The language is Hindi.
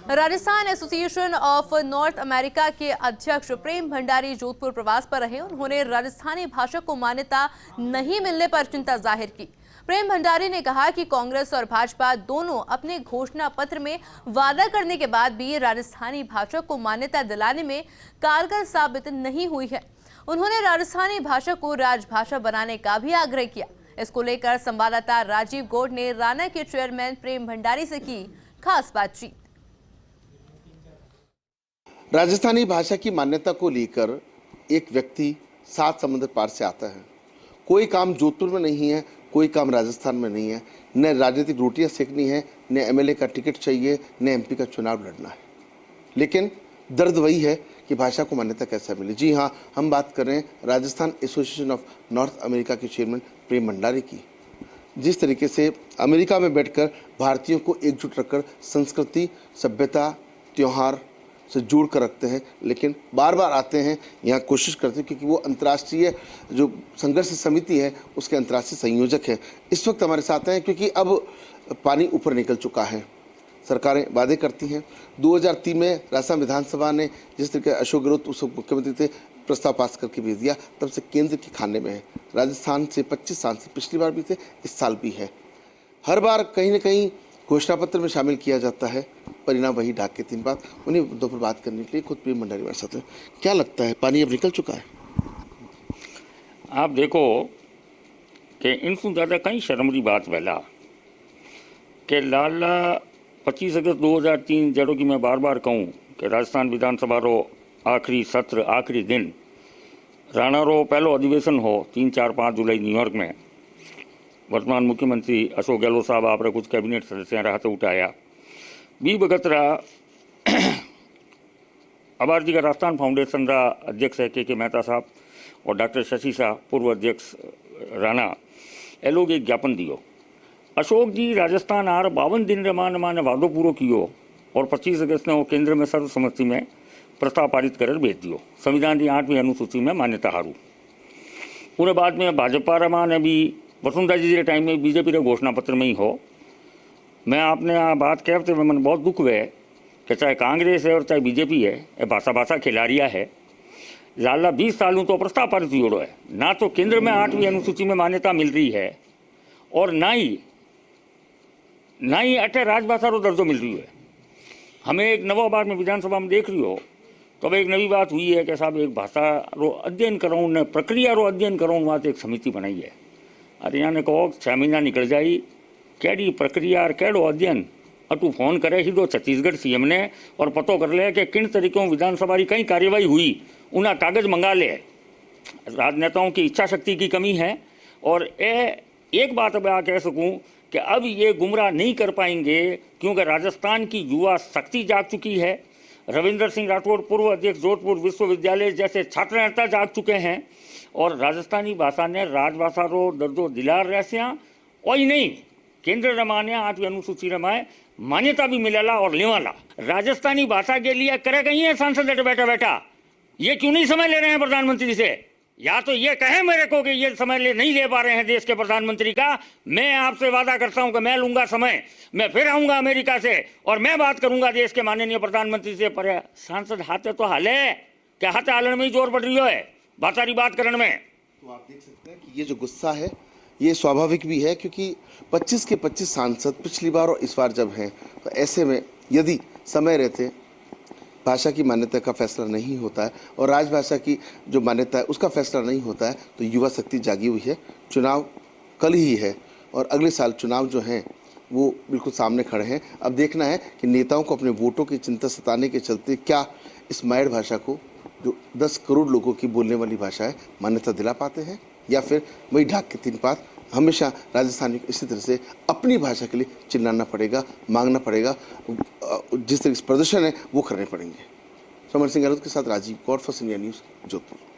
Rajasthan association of north America के अध्यक्ष प्रेम भंडारी जोधपुर प्रवास पर रहे। उन्होंने राजस्थानी भाषा को मान्यता नहीं मिलने पर चिंता जाहिर की। प्रेम भंडारी ने कहा कि कांग्रेस और भाजपा दोनों अपने घोषणा पत्र में वादा करने के बाद भी राजस्थानी भाषा को मान्यता दिलाने में कारगर साबित नहीं हुई है। उन्होंने राजस्थानी भाषा को राजभाषा बनाने का भी आग्रह किया। इसको लेकर संवाददाता राजीव गौड़ ने राना के चेयरमैन प्रेम भंडारी से की खास बातचीत। राजस्थानी भाषा की मान्यता को लेकर एक व्यक्ति 7 समुद्र पार से आता है। कोई काम जोधपुर में नहीं है, कोई काम राजस्थान में नहीं है। न राजनीतिक रोटियां सेकनी है, न एमएलए का टिकट चाहिए, न एमपी का चुनाव लड़ना है। लेकिन दर्द वही है कि भाषा को मान्यता कैसे मिली। जी हाँ, हम बात कर रहे हैं Rajasthan association of north America के चेयरमैन प्रेम भंडारी की। जिस तरीके से अमेरिका में बैठकर भारतीयों को एकजुट रखकर संस्कृति, सभ्यता, त्यौहार से जोड़ कर रखते हैं, लेकिन बार बार आते हैं यहाँ, कोशिश करते हैं, क्योंकि वो अंतर्राष्ट्रीय जो संघर्ष समिति है उसके अंतर्राष्ट्रीय संयोजक हैं। इस वक्त हमारे साथ हैं क्योंकि अब पानी ऊपर निकल चुका है। सरकारें वादे करती हैं। 2003 में राजस्थान विधानसभा ने जिस तरीके अशोक गहलोत उस मुख्यमंत्री थे प्रस्ताव पास करके भेज दिया, तब से केंद्र के खाने में है। राजस्थान से 25 सांसद पिछली बार भी थे, इस साल भी है। हर बार कहीं न कहीं घोषणा पत्र में शामिल किया जाता है, परिणाम वही ढाक के 3 बात। उन्हीं मुद्दों पर बात करने के लिए खुद प्रेम भंडारी हमारे साथ हैं। क्या लगता है, पानी अब निकल चुका है? आप देखो कि इनको ज़्यादा कहीं शर्म की बात पहला कि लाला 25 अगस्त 2003 जड़ों की मैं बार बार कहूँ कि राजस्थान विधानसभा रो आखिरी सत्र, आखिरी दिन राणा रो पहलो अधिवेशन हो 3, 4, 5 जुलाई न्यूयॉर्क में। वर्तमान मुख्यमंत्री अशोक गहलोत साहब आप कुछ कैबिनेट सदस्य हाथ उठाया बी बगत रहा। आभार जी का राजस्थान फाउंडेशन रा अध्यक्ष है के मेहता साहब और डॉक्टर शशि शाह पूर्व अध्यक्ष राणा, ए लोग एक ज्ञापन दियो। अशोक जी राजस्थान आर 52 दिन रे मान वादो पूरो कियो और 25 अगस्त ने वो केंद्र में सर्वसम्मति में प्रस्ताव पारित कर भेज दियो, संविधान की 8वीं अनुसूची में मान्यता हारू। पूरे बाद में भाजपा रमा ने भी वसुंधरा जी के टाइम में बीजेपी के घोषणा पत्र में ही हो। मैं आपने आ बात कहते हुए मन बहुत दुख हुए कि चाहे कांग्रेस है और चाहे बीजेपी है, ये भाषा खिलाड़िया है। लाला 20 सालों तो प्रस्ताव पारित हुई है, ना तो केंद्र में 8वीं अनुसूची में मान्यता मिल रही है और ना ही अठे राजभाषा रो दर्जो मिल रही है। हमें एक नवा बार में विधानसभा में देख रही हो तो अब एक नवी बात हुई है कि साहब एक भाषा रो अध्ययन कराऊँ ने प्रक्रिया रो अध्ययन कराऊँ वास्ते एक समिति बनाई है। अरे यहाँ ने कहो 6 महीना निकल जाई, कैडी प्रक्रिया और कैडो अध्ययन अटू फोन करे ही दो छत्तीसगढ़ सीएम ने और पतो कर ले कि किन तरीकों विधानसभा की कई कार्यवाही हुई, उन्हें कागज मंगा ले। राजनेताओं की इच्छा शक्ति की कमी है। और एक बात अब कह सकूं कि अब ये गुमराह नहीं कर पाएंगे क्योंकि राजस्थान की युवा शक्ति जाग चुकी है। रविंद्र सिंह राठौड़ पूर्व अध्यक्ष जोधपुर विश्वविद्यालय जैसे छात्र नेता जाग चुके हैं और राजस्थानी भाषा ने राजभाषा रो दर्जो दिला रहा और ही नहीं, केंद्र रमाने 8वीं अनुसूची रमाए मान्यता भी मिलेला और लेवाला। राजस्थानी भाषा के लिए करे कहीं है सांसद बैठा ये क्यों नहीं समय ले रहे हैं प्रधानमंत्री से? या तो ये कहे मेरे को कि ये समय नहीं ले पा रहे हैं देश के प्रधानमंत्री का। मैं आपसे वादा करता हूं कि मैं लूंगा समय, मैं फिर आऊंगा अमेरिका से और मैं बात करूंगा देश के माननीय प्रधानमंत्री से। पर सांसद हाथे तो हाले क्या हाथे हालन में ही जोर पड़ रही है भाषा की बात करने में। तो आप देख सकते हैं कि ये जो गुस्सा है ये स्वाभाविक भी है, क्योंकि 25 के 25 सांसद पिछली बार और इस बार जब हैं, तो ऐसे में यदि समय रहते भाषा की मान्यता का फैसला नहीं होता है और राजभाषा की जो मान्यता है उसका फैसला नहीं होता है, तो युवा शक्ति जागी हुई है। चुनाव कल ही है और अगले साल चुनाव जो हैं वो बिल्कुल सामने खड़े हैं। अब देखना है कि नेताओं को अपने वोटों की चिंता सताने के चलते क्या इस मायड़ भाषा को, जो 10 करोड़ लोगों की बोलने वाली भाषा है, मान्यता दिला पाते हैं, या फिर वही ढाक के 3 बात हमेशा राजस्थानी को इसी तरह से अपनी भाषा के लिए चिल्लाना पड़ेगा, मांगना पड़ेगा, जिस तरह से प्रदर्शन है वो करने पड़ेंगे। समर सिंह गहलोत के साथ Rajiv Gaur, Fox India News, Jodhpur.